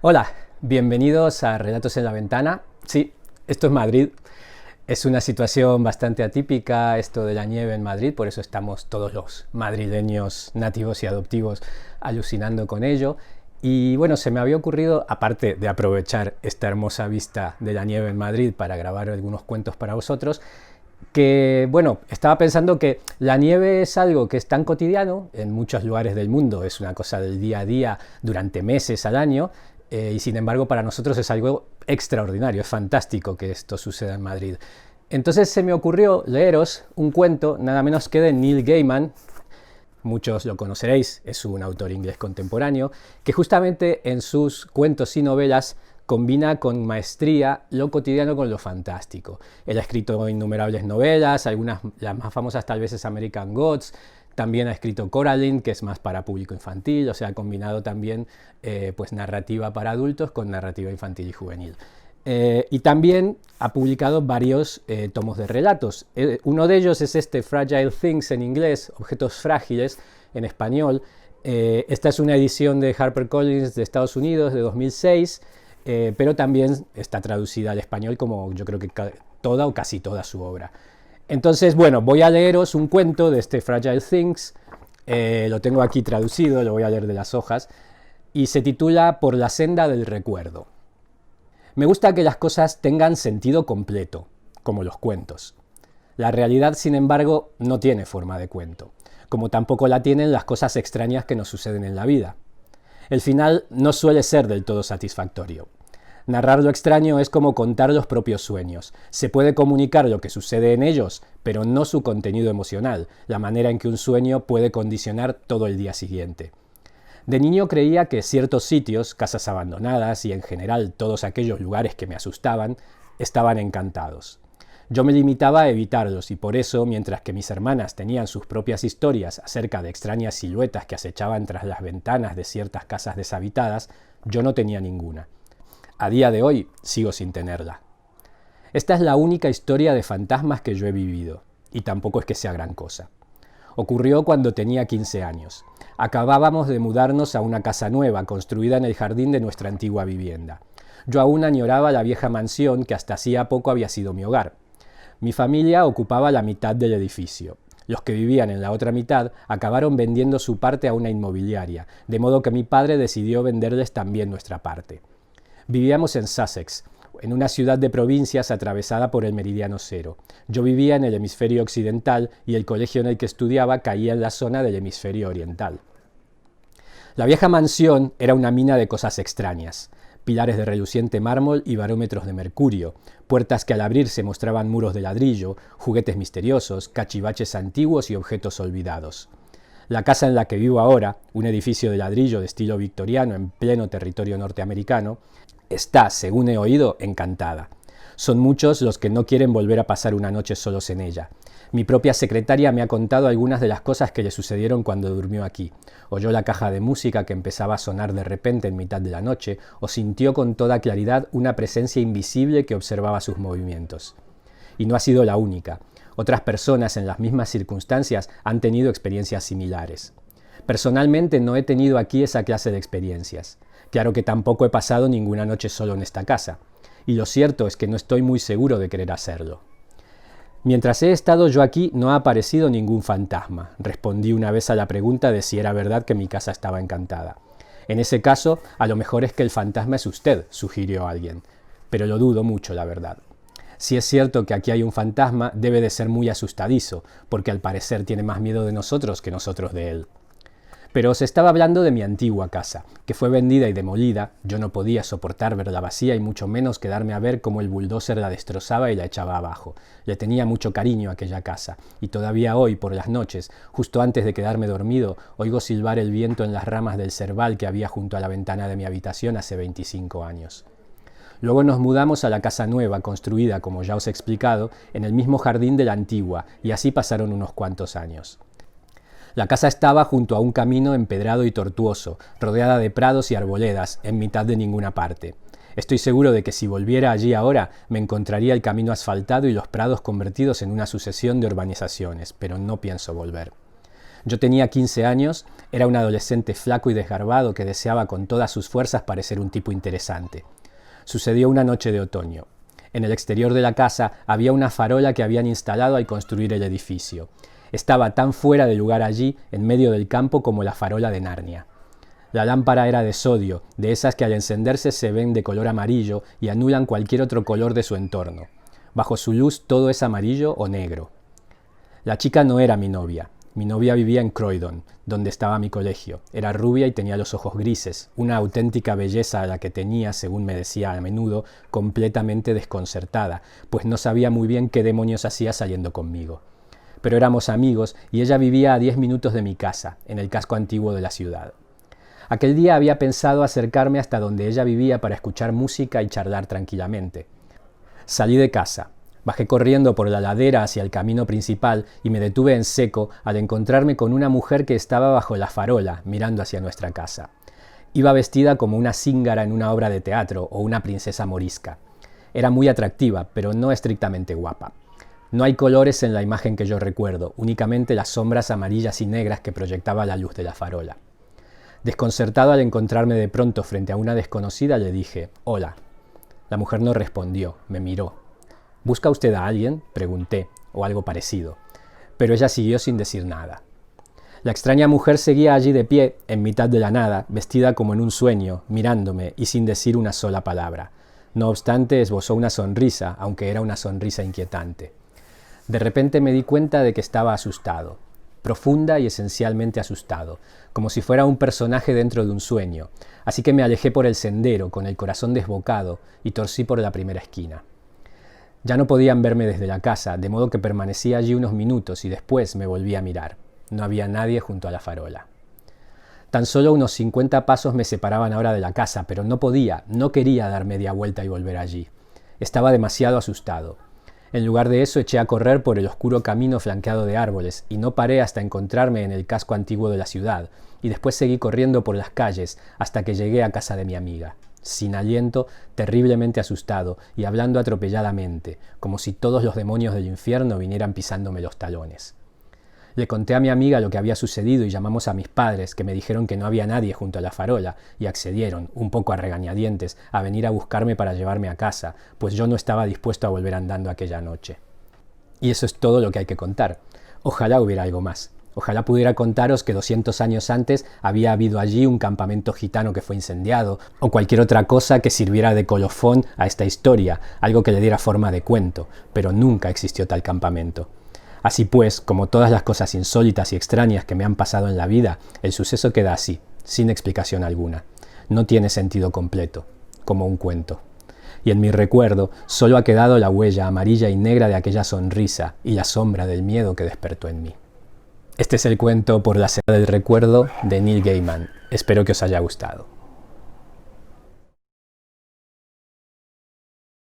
Hola, bienvenidos a Relatos en la Ventana. Sí, esto es Madrid. Es una situación bastante atípica esto de la nieve en Madrid, por eso estamos todos los madrileños nativos y adoptivos alucinando con ello. Y bueno, se me había ocurrido, aparte de aprovechar esta hermosa vista de la nieve en Madrid para grabar algunos cuentos para vosotros, que bueno, estaba pensando que la nieve es algo que es tan cotidiano en muchos lugares del mundo, es una cosa del día a día durante meses al año, y sin embargo para nosotros es algo extraordinario, es fantástico que esto suceda en Madrid. Entonces se me ocurrió leeros un cuento nada menos que de Neil Gaiman. Muchos lo conoceréis, es un autor inglés contemporáneo, que justamente en sus cuentos y novelas combina con maestría lo cotidiano con lo fantástico. Él ha escrito innumerables novelas, algunas, las más famosas tal vez es American Gods, también ha escrito Coraline, que es más para público infantil, o sea, ha combinado también pues narrativa para adultos con narrativa infantil y juvenil. Y también ha publicado varios tomos de relatos. Uno de ellos es este Fragile Things en inglés, Objetos Frágiles en español. Esta es una edición de HarperCollins de Estados Unidos de 2006, pero también está traducida al español como yo creo que toda o casi toda su obra. Entonces, bueno, voy a leeros un cuento de este Fragile Things, lo tengo aquí traducido, lo voy a leer de las hojas, y se titula Por la senda del recuerdo. Me gusta que las cosas tengan sentido completo, como los cuentos. La realidad, sin embargo, no tiene forma de cuento, como tampoco la tienen las cosas extrañas que nos suceden en la vida. El final no suele ser del todo satisfactorio. Narrar lo extraño es como contar los propios sueños. Se puede comunicar lo que sucede en ellos, pero no su contenido emocional, la manera en que un sueño puede condicionar todo el día siguiente. De niño creía que ciertos sitios, casas abandonadas y en general todos aquellos lugares que me asustaban, estaban encantados. Yo me limitaba a evitarlos y por eso, mientras que mis hermanas tenían sus propias historias acerca de extrañas siluetas que acechaban tras las ventanas de ciertas casas deshabitadas, yo no tenía ninguna. A día de hoy sigo sin tenerla. Esta es la única historia de fantasmas que yo he vivido, y tampoco es que sea gran cosa. Ocurrió cuando tenía 15 años. Acabábamos de mudarnos a una casa nueva construida en el jardín de nuestra antigua vivienda. Yo aún añoraba la vieja mansión que hasta hacía poco había sido mi hogar. Mi familia ocupaba la mitad del edificio. Los que vivían en la otra mitad acabaron vendiendo su parte a una inmobiliaria, de modo que mi padre decidió venderles también nuestra parte. Vivíamos en Sussex, en una ciudad de provincias atravesada por el meridiano cero. Yo vivía en el hemisferio occidental y el colegio en el que estudiaba caía en la zona del hemisferio oriental. La vieja mansión era una mina de cosas extrañas. Pilares de reluciente mármol y barómetros de mercurio, puertas que al abrirse mostraban muros de ladrillo, juguetes misteriosos, cachivaches antiguos y objetos olvidados. La casa en la que vivo ahora, un edificio de ladrillo de estilo victoriano en pleno territorio norteamericano, está, según he oído, encantada. Son muchos los que no quieren volver a pasar una noche solos en ella. Mi propia secretaria me ha contado algunas de las cosas que le sucedieron cuando durmió aquí. Oyó la caja de música que empezaba a sonar de repente en mitad de la noche, o sintió con toda claridad una presencia invisible que observaba sus movimientos. Y no ha sido la única. Otras personas en las mismas circunstancias han tenido experiencias similares. Personalmente no he tenido aquí esa clase de experiencias. Claro que tampoco he pasado ninguna noche solo en esta casa. Y lo cierto es que no estoy muy seguro de querer hacerlo. Mientras he estado yo aquí no ha aparecido ningún fantasma. Respondí una vez a la pregunta de si era verdad que mi casa estaba encantada. En ese caso, a lo mejor es que el fantasma es usted, sugirió alguien. Pero lo dudo mucho, la verdad. Si es cierto que aquí hay un fantasma, debe de ser muy asustadizo, porque al parecer tiene más miedo de nosotros que nosotros de él. Pero os estaba hablando de mi antigua casa, que fue vendida y demolida. Yo no podía soportar verla vacía y mucho menos quedarme a ver cómo el bulldozer la destrozaba y la echaba abajo. Le tenía mucho cariño a aquella casa, y todavía hoy, por las noches, justo antes de quedarme dormido, oigo silbar el viento en las ramas del cerval que había junto a la ventana de mi habitación hace 25 años. Luego nos mudamos a la casa nueva, construida, como ya os he explicado, en el mismo jardín de la antigua, y así pasaron unos cuantos años. La casa estaba junto a un camino empedrado y tortuoso, rodeada de prados y arboledas, en mitad de ninguna parte. Estoy seguro de que si volviera allí ahora, me encontraría el camino asfaltado y los prados convertidos en una sucesión de urbanizaciones, pero no pienso volver. Yo tenía 15 años, era un adolescente flaco y desgarbado que deseaba con todas sus fuerzas parecer un tipo interesante. Sucedió una noche de otoño. En el exterior de la casa había una farola que habían instalado al construir el edificio. Estaba tan fuera de lugar allí, en medio del campo, como la farola de Narnia. La lámpara era de sodio, de esas que al encenderse se ven de color amarillo y anulan cualquier otro color de su entorno. Bajo su luz todo es amarillo o negro. La chica no era mi novia. Mi novia vivía en Croydon, donde estaba mi colegio. Era rubia y tenía los ojos grises, una auténtica belleza a la que tenía, según me decía a menudo, completamente desconcertada, pues no sabía muy bien qué demonios hacía saliendo conmigo. Pero éramos amigos y ella vivía a 10 minutos de mi casa, en el casco antiguo de la ciudad. Aquel día había pensado acercarme hasta donde ella vivía para escuchar música y charlar tranquilamente. Salí de casa. Bajé corriendo por la ladera hacia el camino principal y me detuve en seco al encontrarme con una mujer que estaba bajo la farola, mirando hacia nuestra casa. Iba vestida como una zíngara en una obra de teatro o una princesa morisca. Era muy atractiva, pero no estrictamente guapa. No hay colores en la imagen que yo recuerdo, únicamente las sombras amarillas y negras que proyectaba la luz de la farola. Desconcertado al encontrarme de pronto frente a una desconocida, le dije: «Hola». La mujer no respondió, me miró. «¿Busca usted a alguien?», pregunté, o algo parecido. Pero ella siguió sin decir nada. La extraña mujer seguía allí de pie, en mitad de la nada, vestida como en un sueño, mirándome y sin decir una sola palabra. No obstante, esbozó una sonrisa, aunque era una sonrisa inquietante. De repente me di cuenta de que estaba asustado, profunda y esencialmente asustado, como si fuera un personaje dentro de un sueño, así que me alejé por el sendero, con el corazón desbocado, y torcí por la primera esquina. Ya no podían verme desde la casa, de modo que permanecí allí unos minutos y después me volví a mirar. No había nadie junto a la farola. Tan solo unos 50 pasos me separaban ahora de la casa, pero no quería dar media vuelta y volver allí. Estaba demasiado asustado. En lugar de eso eché a correr por el oscuro camino flanqueado de árboles y no paré hasta encontrarme en el casco antiguo de la ciudad, y después seguí corriendo por las calles hasta que llegué a casa de mi amiga, sin aliento, terriblemente asustado y hablando atropelladamente, como si todos los demonios del infierno vinieran pisándome los talones. Le conté a mi amiga lo que había sucedido y llamamos a mis padres, que me dijeron que no había nadie junto a la farola, y accedieron, un poco a regañadientes, a venir a buscarme para llevarme a casa, pues yo no estaba dispuesto a volver andando aquella noche. Y eso es todo lo que hay que contar. Ojalá hubiera algo más. Ojalá pudiera contaros que 200 años antes había habido allí un campamento gitano que fue incendiado, o cualquier otra cosa que sirviera de colofón a esta historia, algo que le diera forma de cuento, pero nunca existió tal campamento. Así pues, como todas las cosas insólitas y extrañas que me han pasado en la vida, el suceso queda así, sin explicación alguna. No tiene sentido completo, como un cuento. Y en mi recuerdo solo ha quedado la huella amarilla y negra de aquella sonrisa y la sombra del miedo que despertó en mí. Este es el cuento Por la senda del recuerdo de Neil Gaiman. Espero que os haya gustado.